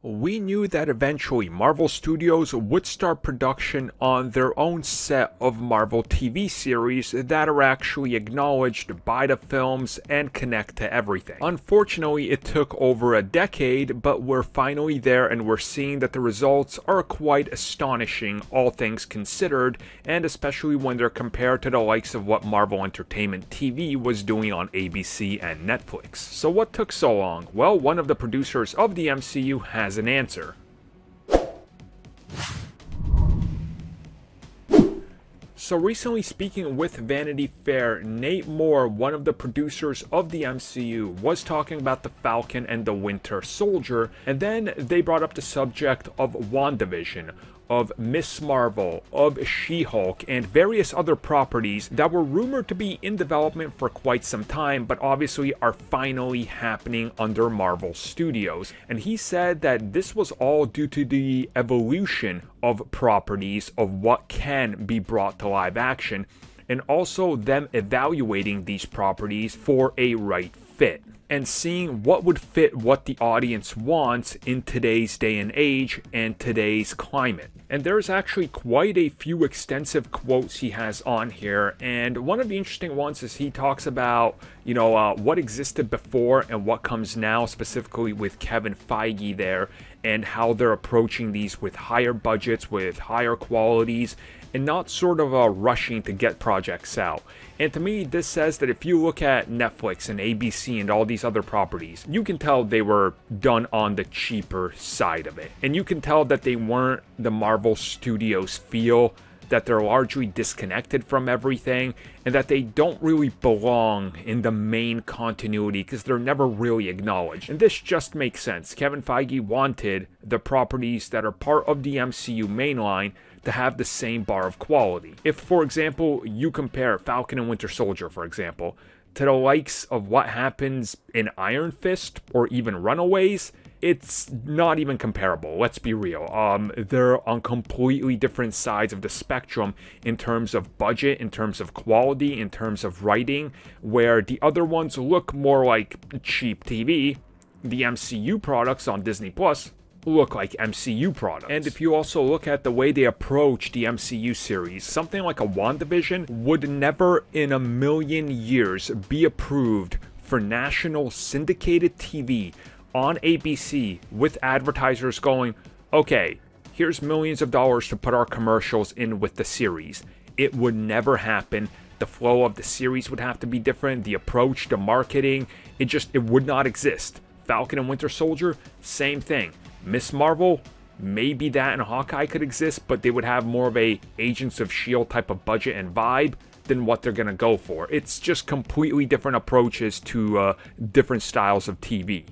We knew that eventually Marvel Studios would start production on their own set of Marvel TV series that are actually acknowledged by the films and connect to everything. Unfortunately, it took over a decade, but we're finally there and we're seeing that the results are quite astonishing, all things considered, and especially when they're compared to the likes of what Marvel Entertainment TV was doing on ABC and Netflix. So what took so long? Well, one of the producers of the MCU has an answer. So recently, speaking with Vanity Fair, Nate Moore, one of the producers of the MCU, was talking about the Falcon and the Winter Soldier, and then they brought up the subject of WandaVision, of Miss Marvel, of She-Hulk, and various other properties that were rumored to be in development for quite some time, but obviously are finally happening under Marvel Studios. And he said that this was all due to the evolution of properties, of what can be brought to live action, and also them evaluating these properties for a right fit, and seeing what would fit what the audience wants in today's day and age and today's climate. And there's actually quite a few extensive quotes he has on here, and one of the interesting ones is he talks about, what existed before and what comes now, specifically with Kevin Feige there, and how they're approaching these with higher budgets, with higher qualities, and not sort of rushing to get projects out. And to me, this says that if you look at Netflix and ABC and all these other properties, you can tell they were done on the cheaper side of it. And you can tell that they weren't the Marvel Studios feel, that they're largely disconnected from everything, and that they don't really belong in the main continuity because they're never really acknowledged. And this just makes sense. Kevin Feige wanted the properties that are part of the MCU mainline to have the same bar of quality. If, for example, you compare Falcon and Winter Soldier, for example, to the likes of what happens in Iron Fist or even Runaways, it's not even comparable, let's be real. They're on completely different sides of the spectrum in terms of budget, in terms of quality, in terms of writing, where the other ones look more like cheap TV. The MCU products on Disney Plus look like MCU products. And if you also look at the way they approach the MCU series, something like a WandaVision would never in a million years be approved for national syndicated TV on ABC with advertisers going, okay, here's millions of dollars to put our commercials in with the series. It would never happen. The flow of the series would have to be different. The approach, the marketing, it would not exist. Falcon and Winter Soldier, same thing. Miss Marvel, maybe that and Hawkeye could exist, but they would have more of a Agents of S.H.I.E.L.D. type of budget and vibe than what they're going to go for. It's just completely different approaches to different styles of TV.